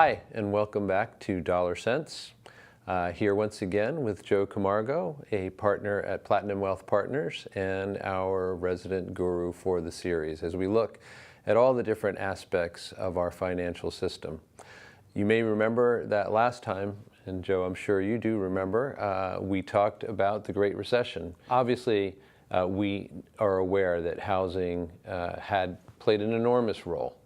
Hi, and welcome back to Dollar Sense. Here once again with Joe Camargo, a partner at Platinum Wealth Partners and our resident guru for the series, as we look at all the different aspects of our financial system. You may remember that last time, and Joe, I'm sure you do remember, we talked about the Great Recession. Obviously, we are aware that housing had played an enormous role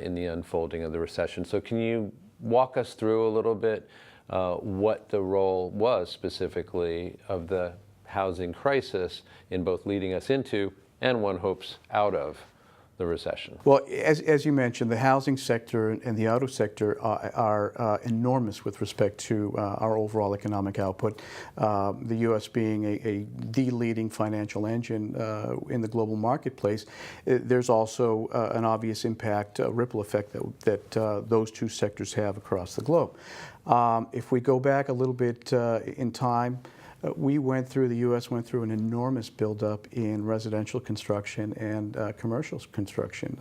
in the unfolding of the recession. So can you walk us through a little bit what the role was specifically of the housing crisis in both leading us into and one hopes out of the recession? Well, as you mentioned, the housing sector and the auto sector are enormous with respect to our overall economic output. The U.S. being the leading financial engine in the global marketplace, there's also an obvious impact, a ripple effect that those two sectors have across the globe. If we go back a little bit in time, the U.S. went through an enormous buildup in residential construction and commercial construction.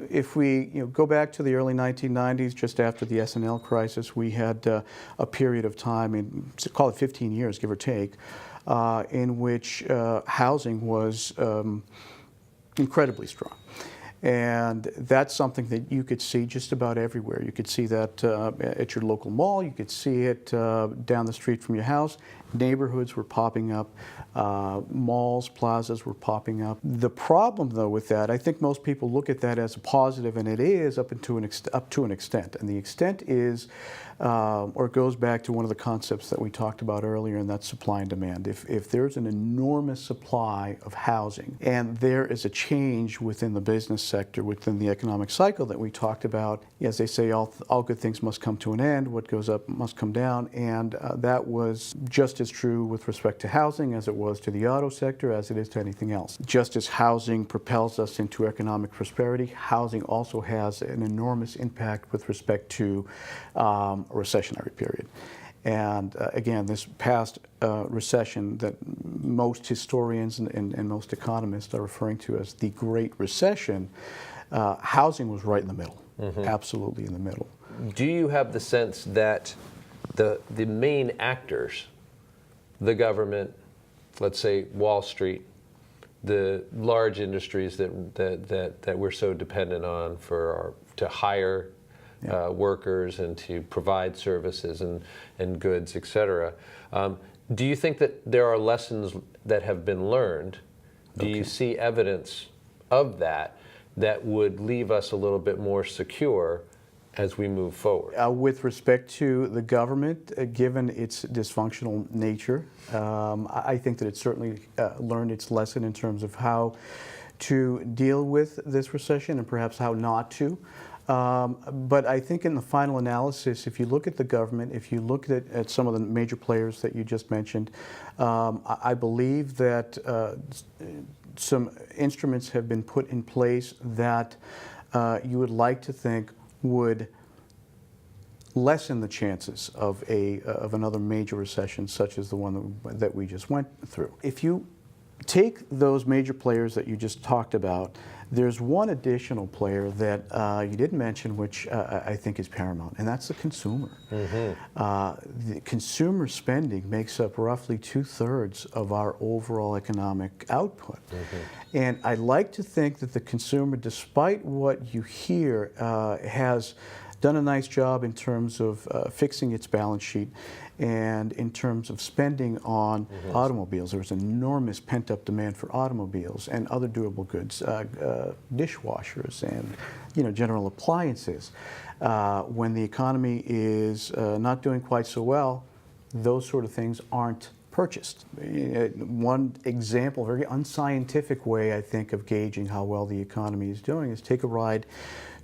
If we go back to the early 1990s, just after the S&L crisis, we had a period of time, call it 15 years, give or take, in which housing was incredibly strong. And that's something that you could see just about everywhere. You could see that at your local mall. You could see it down the street from your house. Neighborhoods were popping up. Malls, plazas were popping up. The problem, though, with that, I think most people look at that as a positive, and it is up to an extent. And the extent is, or it goes back to one of the concepts that we talked about earlier, and that's supply and demand. If there's an enormous supply of housing and there is a change within the business sector, within the economic cycle that we talked about, as they say, all good things must come to an end. What goes up must come down. And that was just as true with respect to housing as it was to the auto sector, as it is to anything else. Just as housing propels us into economic prosperity, housing also has an enormous impact with respect to a recessionary period. And again, this past recession that most historians and most economists are referring to as the Great Recession, housing was right in the middle, absolutely in the middle. Do you have the sense that the main actors, the government, let's say Wall Street, the large industries that we're so dependent on to hire workers and to provide services and goods, et cetera. Do you think that there are lessons that have been learned? Do you see evidence of that would leave us a little bit more secure as we move forward? With respect to the government, given its dysfunctional nature, I think that it certainly learned its lesson in terms of how to deal with this recession and perhaps how not to. But I think in the final analysis, if you look at the government, if you look at some of the major players that you just mentioned, I believe that some instruments have been put in place that you would like to think would lessen the chances of another major recession such as the one that we just went through. If you take those major players that you just talked about, there's one additional player that you didn't mention, which I think is paramount, and that's the consumer. The consumer spending makes up roughly 2/3 of our overall economic output. And I like to think that the consumer, despite what you hear, has done a nice job in terms of fixing its balance sheet and in terms of spending on automobiles. There's enormous pent-up demand for automobiles and other durable goods, dishwashers and general appliances. When the economy is not doing quite so well, those sort of things aren't purchased. One example, a very unscientific way, I think, of gauging how well the economy is doing is take a ride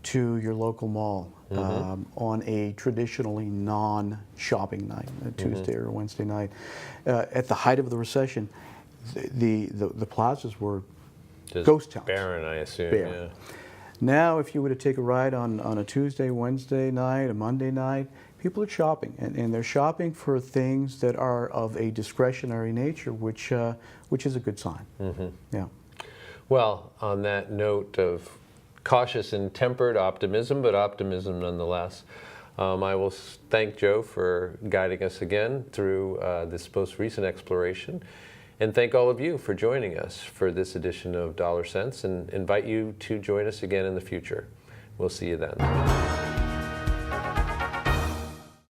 to your local mall on a traditionally non-shopping night, a Tuesday or Wednesday night. At the height of the recession, the plazas were just ghost towns. Barren, I assume. Barren. Yeah. Now, if you were to take a ride on a Tuesday, Wednesday night, a Monday night, people are shopping, and they're shopping for things that are of a discretionary nature, which is a good sign. Yeah. Well, on that note of cautious and tempered optimism, but optimism nonetheless. I will thank Joe for guiding us again through this most recent exploration, and thank all of you for joining us for this edition of Dollar Sense, and invite you to join us again in the future. We'll see you then.